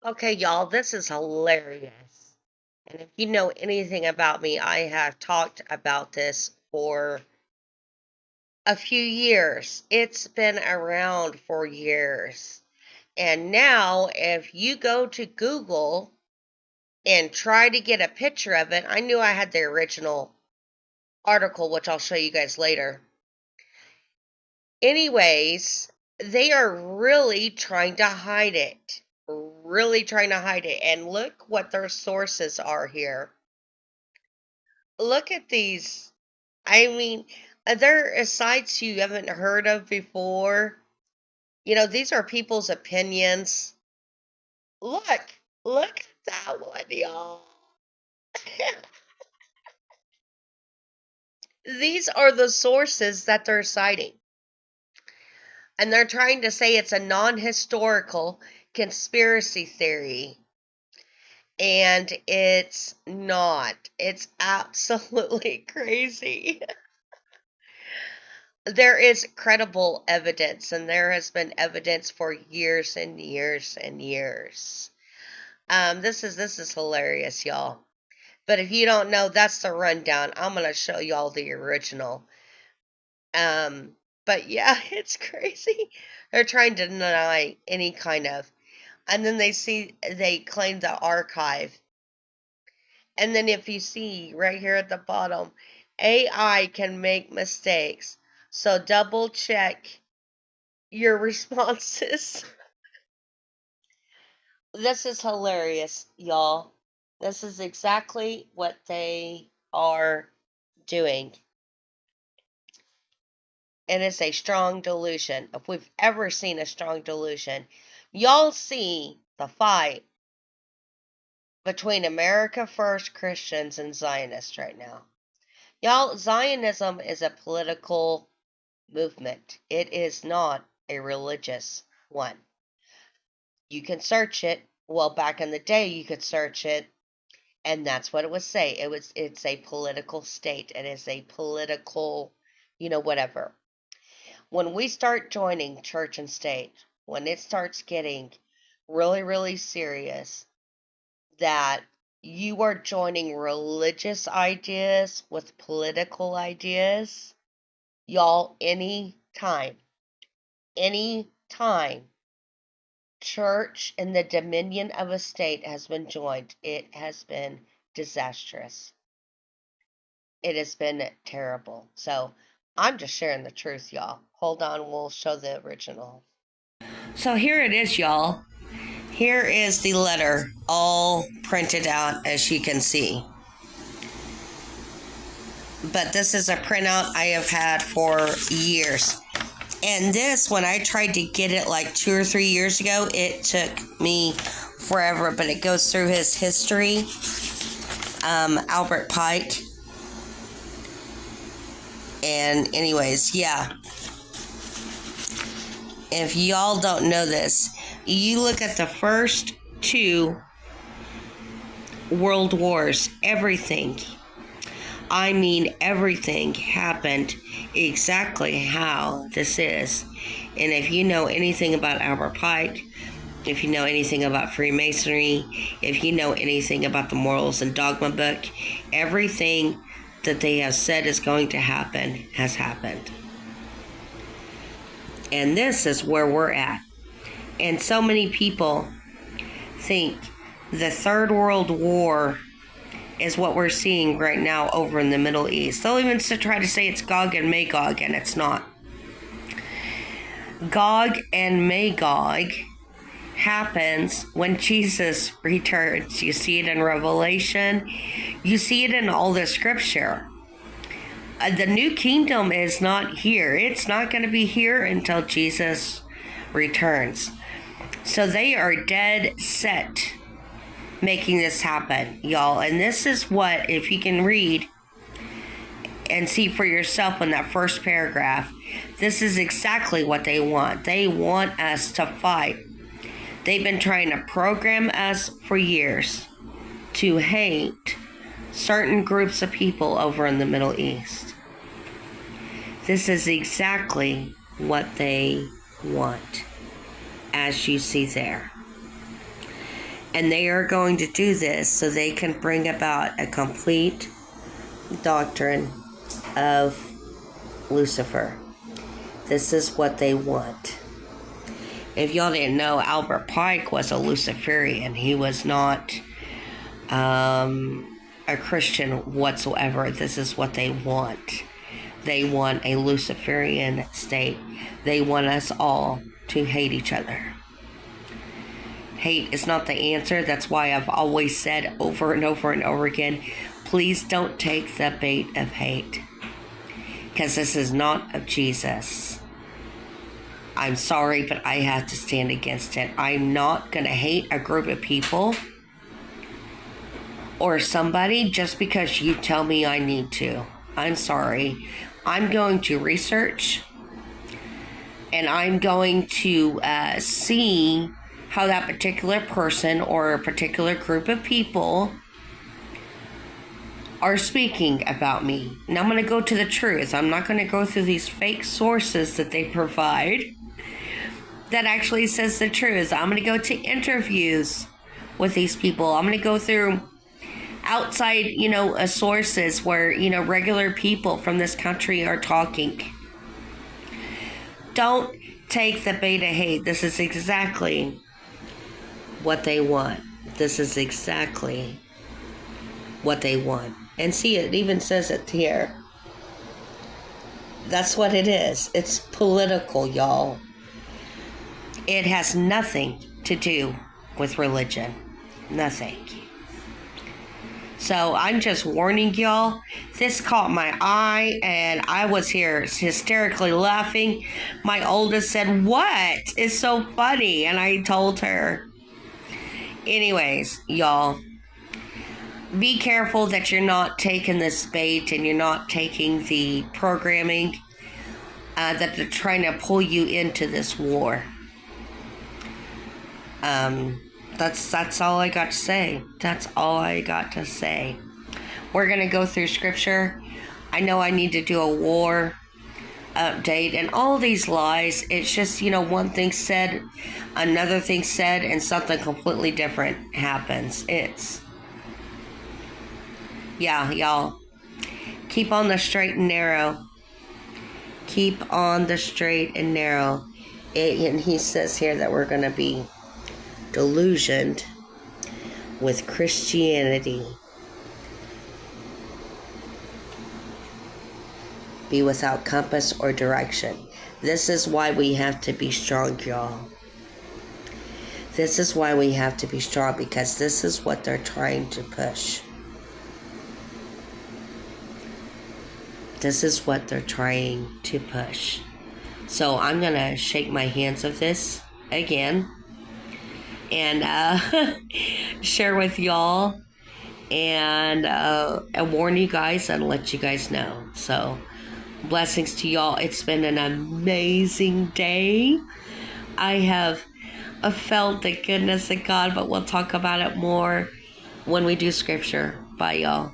Okay, y'all, this is hilarious. And if you know anything about me, I have talked about this for a few years. It's been around for years. And now, if you go to Google and try to get a picture of it, I knew I had the original article, which I'll show you guys later. Anyways, they are really trying to hide it. Really trying to hide it. And look what their sources are here. Look at these. I mean, there are sites you haven't heard of before. These are people's opinions. Look, look at that one, y'all. These are the sources that they're citing. And they're trying to say it's a non historical conspiracy theory. And it's not. It's absolutely crazy. There is credible evidence, and there has been evidence for years and years and years. This is hilarious, y'all. But if you don't know, that's the rundown. I'm gonna show y'all the original. But yeah, it's crazy. They're trying to deny any kind of, and then they claim the archive. And then if you see right here at the bottom, AI can make mistakes. So double check your responses. This is hilarious, y'all. This is exactly what they are doing. It is a strong delusion. If we've ever seen a strong delusion, y'all see the fight between America First Christians and Zionists right now. Y'all, Zionism is a political movement. It is not a religious one. You can search it. Well, back in the day, you could search it, and that's what it would say. It's a political state. It is a political, whatever. When we start joining church and state, when it starts getting really, really serious, that you are joining religious ideas with political ideas, y'all, any time church in the dominion of a state has been joined, it has been disastrous. It has been terrible. So I'm just sharing the truth, y'all. Hold on, we'll show the original. So here it is, y'all. Here is the letter, all printed out as you can see. But this is a printout I have had for years. And this, when I tried to get it like 2 or 3 years ago, it took me forever. But it goes through his history. Albert Pike. And anyways, yeah. If y'all don't know this, you look at the first two world wars, everything, I mean everything, happened exactly how this is. And if you know anything about Albert Pike, if you know anything about Freemasonry, if you know anything about the Morals and Dogma book, everything that they have said is going to happen has happened. And this is where we're at. And so many people think the Third World War is what we're seeing right now over in the Middle East. They'll even try to say it's Gog and Magog, and it's not. Gog and Magog happens when Jesus returns. You see it in Revelation. You see it in all the scripture. The new kingdom is not here. It's not going to be here until Jesus returns. So they are dead set making this happen, y'all. And this is what, if you can read and see for yourself in that first paragraph, this is exactly what they want. They want us to fight. They've been trying to program us for years to hate certain groups of people over in the Middle East. This is exactly what they want, as you see there. And they are going to do this so they can bring about a complete doctrine of Lucifer. This is what they want. If y'all didn't know, Albert Pike was a Luciferian. He was not a Christian whatsoever. This is what they want. They want a Luciferian state. They want us all to hate each other. Hate is not the answer. That's why I've always said over and over and over again, please don't take the bait of hate. Because this is not of Jesus. I'm sorry, but I have to stand against it. I'm not going to hate a group of people or somebody just because you tell me I need to. I'm sorry. I'm going to research and I'm going to see how that particular person or a particular group of people are speaking about me. And I'm going to go to the truth. I'm not going to go through these fake sources that they provide that actually says the truth. I'm going to go to interviews with these people. I'm going to go through outside, sources where, regular people from this country are talking. Don't take the bait of hate. This is exactly what they want. This is exactly what they want. And see, it even says it here. That's what it is. It's political, y'all. It has nothing to do with religion. Nothing. So I'm just warning y'all. This caught my eye and I was here hysterically laughing. My oldest said, "What is so funny?" And I told her. Anyways, y'all, be careful that you're not taking this bait and you're not taking the programming that they're trying to pull you into this war. That's all I got to say. That's all I got to say. We're going to go through scripture. I know I need to do a war update and all these lies. It's just, one thing said, another thing said, and something completely different happens. Y'all, keep on the straight and narrow. Keep on the straight and narrow. And he says here that we're going to be delusioned with Christianity. Be without compass or direction. This is why we have to be strong, y'all. This is why we have to be strong, because this is what they're trying to push. This is what they're trying to push. So I'm going to shake my hands of this again and share with y'all and warn you guys and let you guys know. So blessings to y'all. It's been an amazing day. I have felt the goodness of God, but we'll talk about it more when we do scripture. Bye, y'all.